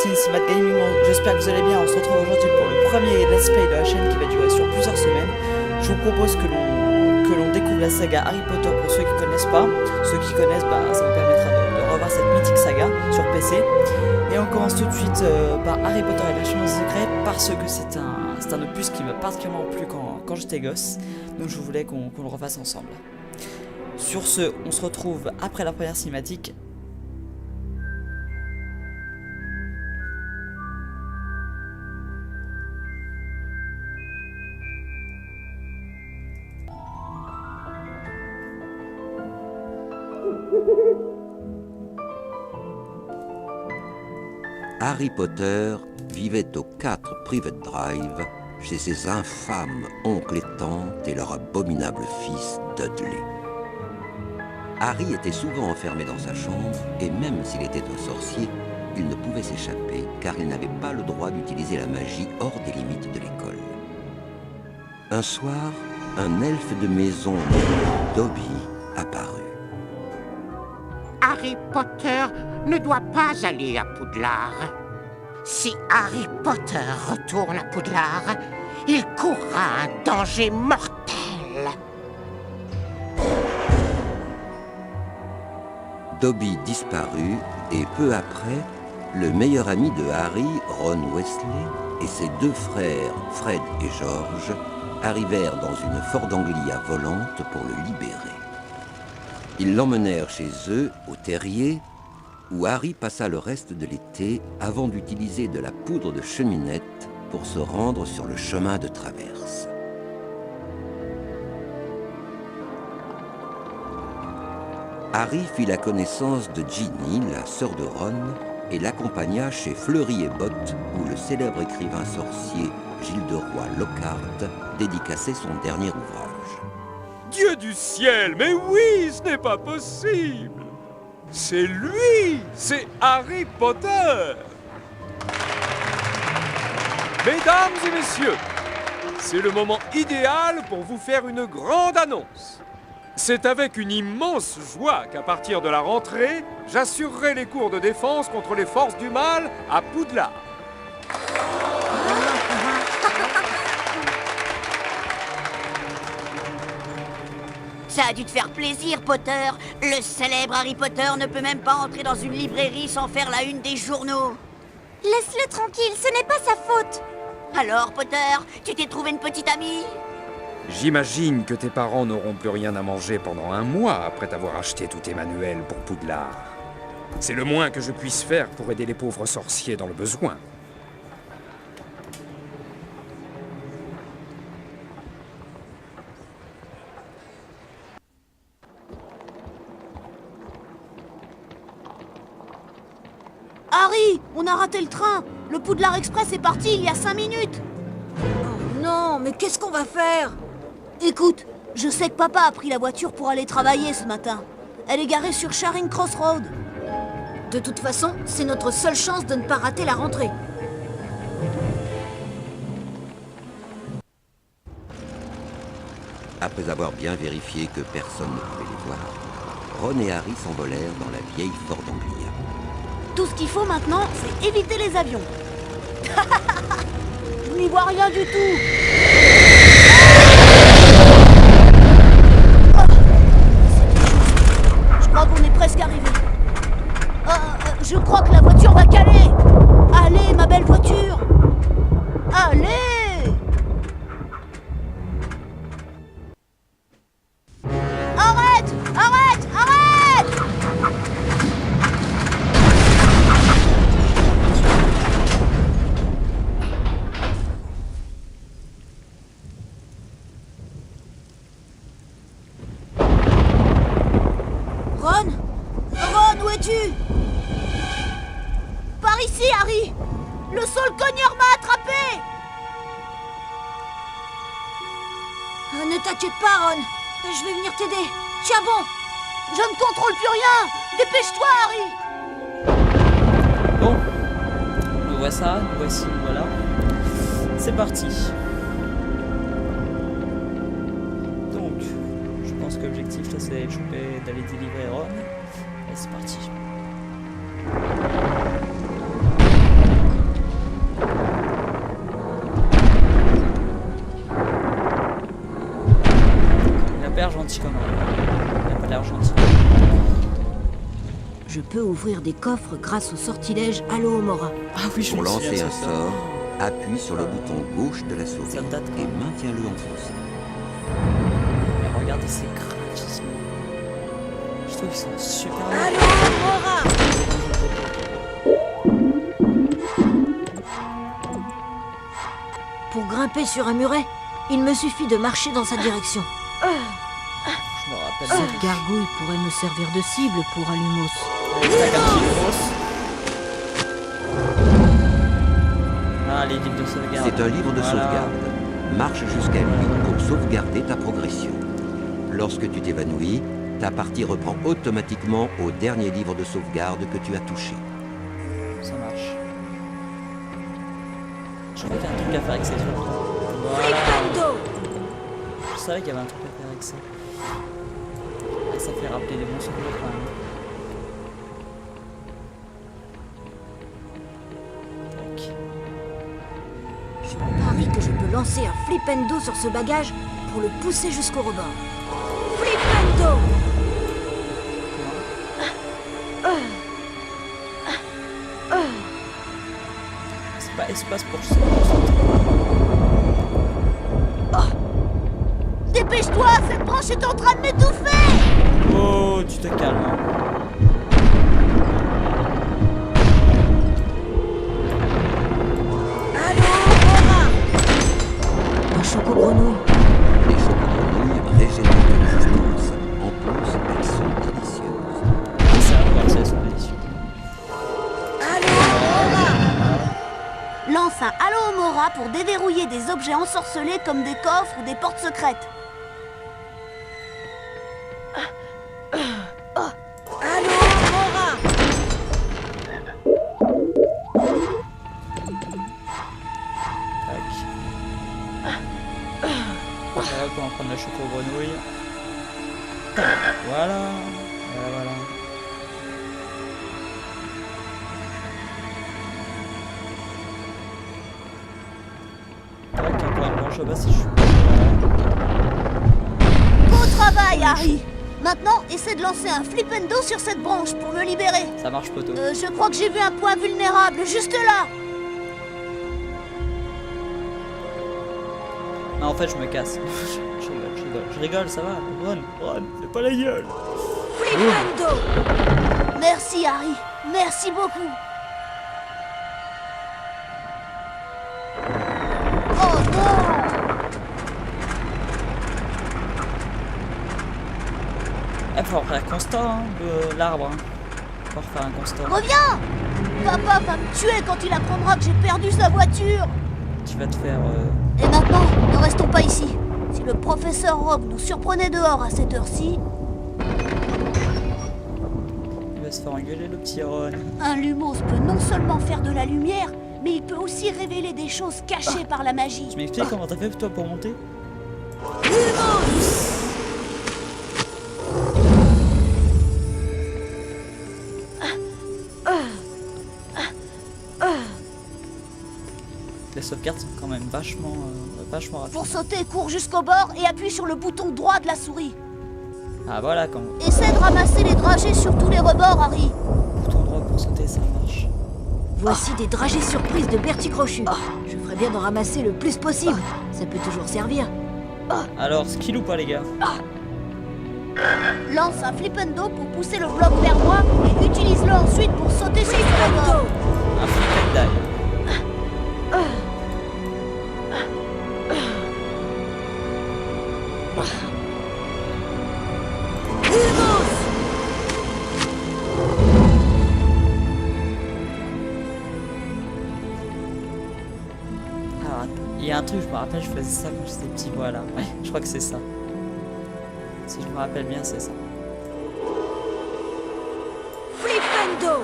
Martin, c'est Matt Gaming, j'espère que vous allez bien. On se retrouve aujourd'hui pour le premier let's play de la chaîne qui va durer sur plusieurs semaines. Je vous propose que l'on découvre la saga Harry Potter pour ceux qui ne connaissent pas. Ceux qui connaissent, ça vous permettra de revoir cette mythique saga sur PC. Et on commence tout de suite par Harry Potter et la Chambre des Secrets parce que c'est un opus qui m'a particulièrement plu quand j'étais gosse. Donc je voulais qu'on le refasse ensemble. Sur ce, on se retrouve après la première cinématique. Harry Potter vivait au 4 Private Drive chez ses infâmes oncles et tantes et leur abominable fils Dudley. Harry était souvent enfermé dans sa chambre et même s'il était un sorcier, il ne pouvait s'échapper car il n'avait pas le droit d'utiliser la magie hors des limites de l'école. Un soir, un elfe de maison nommé Dobby apparut. Harry Potter ne doit pas aller à Poudlard. Si Harry Potter retourne à Poudlard, il courra un danger mortel. Dobby disparut et peu après, le meilleur ami de Harry, Ron Weasley, et ses deux frères, Fred et George, arrivèrent dans une Ford Anglia volante pour le libérer. Ils l'emmenèrent chez eux, au terrier, où Harry passa le reste de l'été avant d'utiliser de la poudre de cheminette pour se rendre sur le chemin de traverse. Harry fit la connaissance de Ginny, la sœur de Ron, et l'accompagna chez Fleury et Botte, où le célèbre écrivain sorcier Gilles de Roy Lockhart dédicaçait son dernier ouvrage. Dieu du ciel, mais oui, ce n'est pas possible! C'est lui! C'est Harry Potter! Mesdames et messieurs, c'est le moment idéal pour vous faire une grande annonce. C'est avec une immense joie qu'à partir de la rentrée, j'assurerai les cours de défense contre les forces du mal à Poudlard. Ça a dû te faire plaisir, Potter. Le célèbre Harry Potter ne peut même pas entrer dans une librairie sans faire la une des journaux. Laisse-le tranquille, ce n'est pas sa faute. Alors, Potter, tu t'es trouvé une petite amie? J'imagine que tes parents n'auront plus rien à manger pendant un mois après t'avoir acheté tous tes manuels pour Poudlard. C'est le moins que je puisse faire pour aider les pauvres sorciers dans le besoin. Harry, on a raté le train. Le Poudlard Express est parti il y a 5 minutes. Oh non, mais qu'est-ce qu'on va faire? Écoute, je sais que papa a pris la voiture pour aller travailler ce matin. Elle est garée sur Charing Cross Road. De toute façon, c'est notre seule chance de ne pas rater la rentrée. Après avoir bien vérifié que personne ne pouvait les voir, Ron et Harry s'envolèrent dans la vieille Ford Anglia. Tout ce qu'il faut maintenant, c'est éviter les avions. Je n'y vois rien du tout. Je crois qu'on est presque arrivé. Je crois que la voiture va caler. Allez, ma belle voiture. Allez. Arrête! Arrête! Arrête! Ron? Ron, où es-tu? Par ici, Harry! Le saule-cogneur m'a attrapé! Ne t'inquiète pas, Ron. Je vais venir t'aider. Tiens bon! Je ne contrôle plus rien! Dépêche-toi, Harry! Bon, nous voilà, nous voici, voilà. C'est parti. Donc, je pense que l'objectif là, c'est d'aller délivrer Ron. Et c'est parti. gentil comme il a pas l'air gentil. Je peux ouvrir des coffres grâce au sortilège Alohomora. Ah oui, je Pour me souviens lancer un de ça. sort, appuie sur le bouton gauche de la souris Ça date, et maintiens-le enfoncé. Mais regardez ces graphismes. Je trouve qu'ils sont super beaux. Alohomora! Pour grimper sur un muret, il me suffit de marcher dans sa direction. Je me rappelle. Cette gargouille pourrait me servir de cible pour Alumos. Ah, les livres de sauvegarde. C'est un livre de Voilà. sauvegarde. Marche jusqu'à lui pour sauvegarder ta progression. Lorsque tu t'évanouis, ta partie reprend automatiquement au dernier livre de sauvegarde que tu as touché. Ça marche. Je crois qu'il y a un truc à faire avec ces trucs. Voilà. Flipendo! Je savais qu'il y avait un truc à faire avec ça. Et ça fait rappeler des bons souvenirs quand même. Tac. Je parie que je peux lancer un Flipendo sur ce bagage pour le pousser jusqu'au rebord. Flipendo! C'est pas espace pour ça. Dépêche-toi, cette branche est en train de m'étouffer! Oh, tu te calmes. Hein. Un choco-grenouille. Les chocogrenouilles régénèrent de l'existence. En plus, elles sont délicieuses. C'est un voir, c'est son édition. Lance un Alohomora pour déverrouiller des objets ensorcelés comme des coffres ou des portes secrètes. Voilà, pour en prendre la choco-grenouille. Voilà. Voilà. Tac, on pourra manger bas si je suis. Beau travail, Harry! Maintenant, essaie de lancer un Flipendo sur cette branche pour me libérer. Ça marche, poteau. Je crois que j'ai vu un point vulnérable juste là. Non, en fait, je me casse. Je rigole, ça va. Run, fais pas la gueule. Flipendo! Merci, Harry. Merci beaucoup. Oh non! Il faut refaire un constat hein, de l'arbre. Faut refaire un constat. Reviens! Papa va me tuer quand il apprendra que j'ai perdu sa voiture. Tu vas te faire. Et maintenant, ne restons pas ici. Si le professeur Rogue nous surprenait dehors à cette heure-ci, Il va se faire engueuler le petit Ron. un Lumos peut non seulement faire de la lumière, mais il peut aussi révéler des choses cachées par la magie. Tu m'expliques comment t'as fait toi pour monter? Les sauvegardes sont quand même vachement rapides. Pour sauter, cours jusqu'au bord et appuie sur le bouton droit de la souris. Ah voilà, quand Essaie de ramasser les dragées sur tous les rebords, Harry. bouton droit pour sauter, ça marche. Voici des dragées surprises de Bertie Crochu. Je ferais bien d'en ramasser le plus possible. Ça peut toujours servir. Alors, skill ou pas les gars? Lance un Flipendo pour pousser le bloc vers moi et utilise-le ensuite pour sauter sur le rebord. Un flip and dive. Ah, il y a un truc, je me rappelle, je faisais ça quand j'étais petit, voilà. Ouais, je crois que c'est ça. Si je me rappelle bien, c'est ça. Flipendo!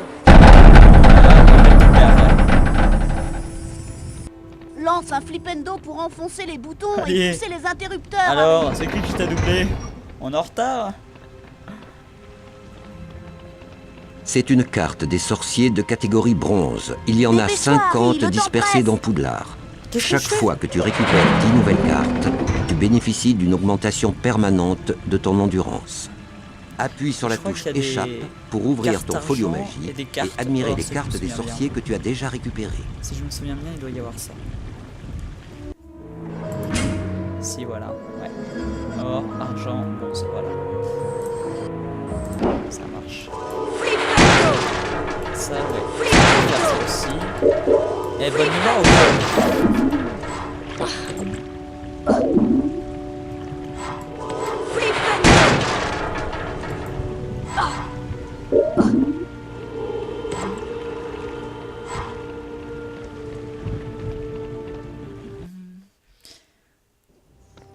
Lance un Flipendo pour enfoncer les boutons Allez. et pousser les interrupteurs. Alors, c'est qui t'a doublé? On est en retard? C'est une carte des sorciers de catégorie bronze. Il y en a Dépêche-toi, Harry, 50 le temps dispersées presse. dans Poudlard. Qu'est-ce que Chaque je fais fois que tu récupères 10 nouvelles cartes, tu bénéficies d'une augmentation permanente de ton endurance. Appuie sur la Je crois touche qu'il y a des Échappe pour ouvrir cartes ton folio argent magie et des et cartes admirer or, les si je me cartes des souviens sorciers bien. que tu as déjà récupérées. Si je me souviens bien, il doit y avoir ça. Si, voilà. Ouais. Or, argent, bon, ça voilà. Ça marche. Ça, ouais. Je vais faire ça aussi. Et bonne mémoire ou pas?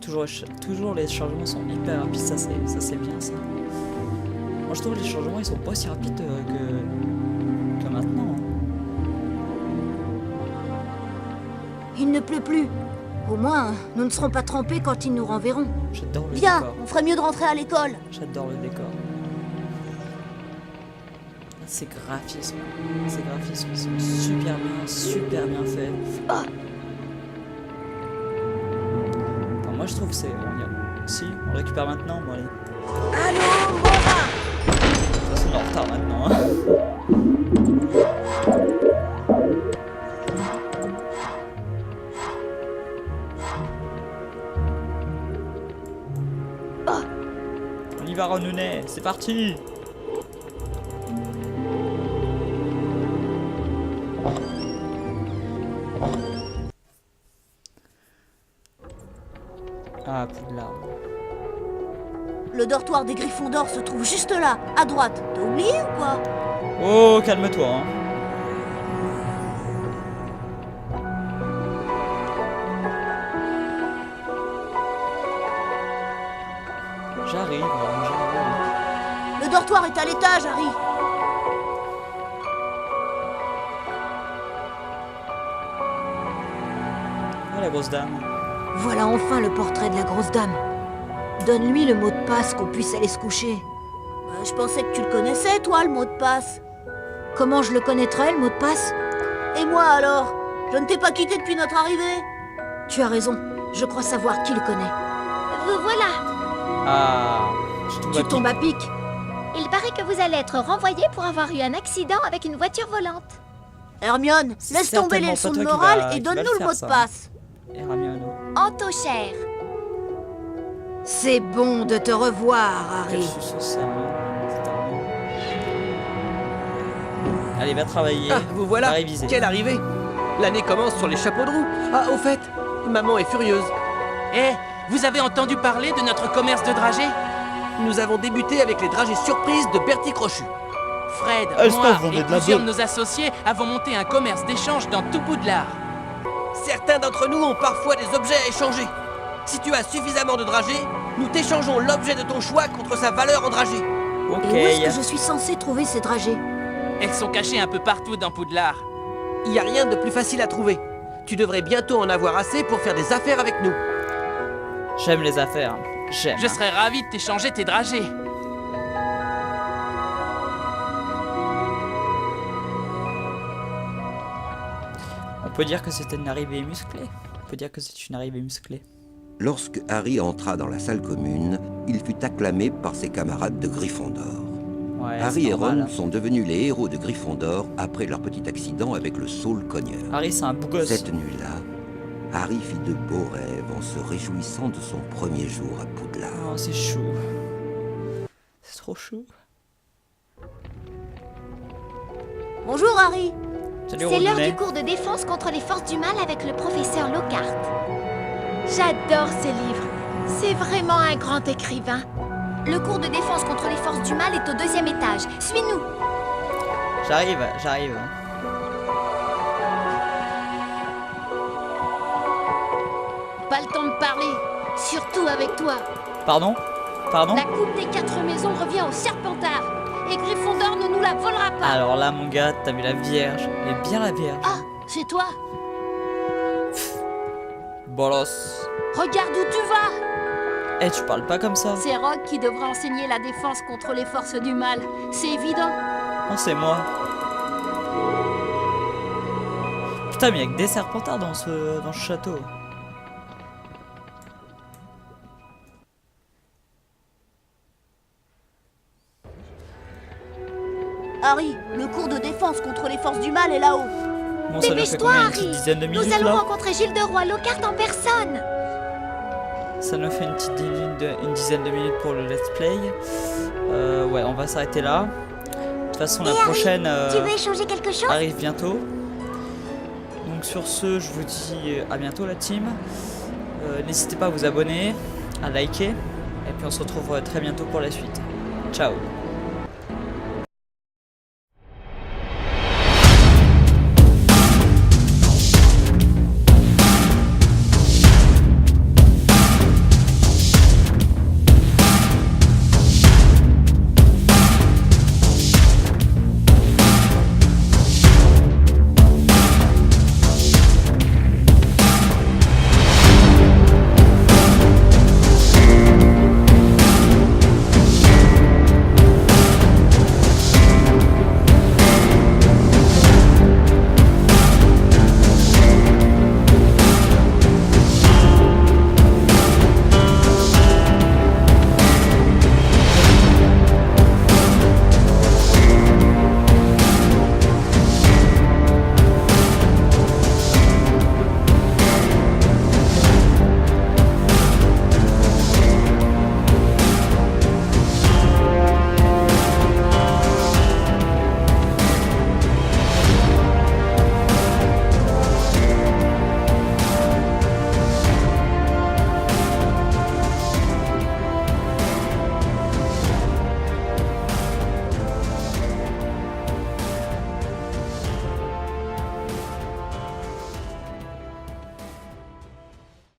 Toujours les chargements sont hyper rapides, ça c'est bien ça. Moi je trouve les chargements ils sont pas aussi rapides que maintenant. Hein. Il ne pleut plus. Au moins, nous ne serons pas trempés quand ils nous renverront. J'adore le Viens, décor. on ferait mieux de rentrer à l'école. J'adore le décor. Ces graphismes ils sont super bien faits. Ah. Enfin, moi je trouve que c'est... Si, on le récupère maintenant, bon allez. Allô, Mora! De toute façon on est en retard maintenant. Hein. On y va Renounet, c'est parti. Ah, Poudlard. Le dortoir des Griffons d'Or se trouve juste là, à droite. T'as oublié ou quoi? Oh, calme-toi. Hein. J'arrive. Le dortoir est à l'étage, Harry. Oh, la grosse dame. Voilà enfin le portrait de la grosse dame. Donne-lui le mot de passe qu'on puisse aller se coucher. Je pensais que tu le connaissais, toi, le mot de passe. Comment je le connaîtrais, le mot de passe? Et moi alors? Je ne t'ai pas quitté depuis notre arrivée. Tu as raison, je crois savoir qui le connaît. Vous voilà. Ah, je tombe à Tu pic. tombes à pic. Il paraît que vous allez être renvoyé pour avoir eu un accident avec une voiture volante. Hermione, C'est laisse tomber les certainement leçons pas de toi qui morale va- et qui va donne-nous le le mot faire, de ça. passe. Et Hermione. Antochère. C'est bon de te revoir, Quel Harry. suceau, ça. C'est Hermione. Allez, va travailler. Ah, vous voilà. Va réviser. Quelle arrivée. L'année commence sur les chapeaux de roue. Ah, au fait, maman est furieuse. Eh, vous avez entendu parler de notre commerce de dragées? Nous avons débuté avec les dragées surprises de Bertie Crochu. Fred, Ah, je moi pense qu'on est et de la plusieurs de bonne. nos associés avons monté un commerce d'échange dans tout Poudlard. Certains d'entre nous ont parfois des objets à échanger. Si tu as suffisamment de dragées, nous t'échangeons l'objet de ton choix contre sa valeur en dragées. Ok. Et où est-ce que je suis censée trouver ces dragées? Elles sont cachées un peu partout dans Poudlard. Il n'y a rien de plus facile à trouver. Tu devrais bientôt en avoir assez pour faire des affaires avec nous. J'aime les affaires. J'aime. Je serais ravi de t'échanger tes dragées. On peut dire que c'était une arrivée musclée. On peut dire que c'est une arrivée musclée. Lorsque Harry entra dans la salle commune, il fut acclamé par ses camarades de Gryffondor. Ouais, Harry c'est et normal, Ron hein. sont devenus les héros de Gryffondor après leur petit accident avec le Saule Cogneur. Harry, c'est un beau gosse. Cette nuit-là, Harry fit de beaux rêves en se réjouissant de son premier jour à Poudlard. Oh, c'est chou. C'est trop chou. Bonjour, Harry. Salut, C'est l'heure Ronnet. du cours de défense contre les forces du mal avec le professeur Lockhart. J'adore ces livres. C'est vraiment un grand écrivain. Le cours de défense contre les forces du mal est au 2e étage. Suis-nous. J'arrive. Pas le temps de parler. Surtout avec toi. Pardon. La coupe des 4 maisons revient au Serpentard. Et Gryffondor ne nous la volera pas. Alors là, mon gars, t'as vu la Vierge. Elle est bien la Vierge. Ah, c'est toi. Bolos. Regarde où tu vas. Eh, tu parles pas comme ça. C'est Rogue qui devra enseigner la défense contre les forces du mal. C'est évident. Non, c'est moi. Putain, mais il y a que des serpentards dans ce château. Harry, le cours de défense contre les forces du mal est là-haut. Bon, ça nous fait Dépêche-toi, combien, une petite Harry. dizaine de minutes Nous allons là? rencontrer Gilles de Roy Lockhart en personne. Ça nous fait une dizaine de minutes pour le let's play. Ouais, on va s'arrêter là. De toute façon, la prochaine Tu veux échanger quelque chose? arrive bientôt. Donc sur ce, je vous dis à bientôt la team. N'hésitez pas à vous abonner, à liker. Et puis on se retrouve très bientôt pour la suite. Ciao.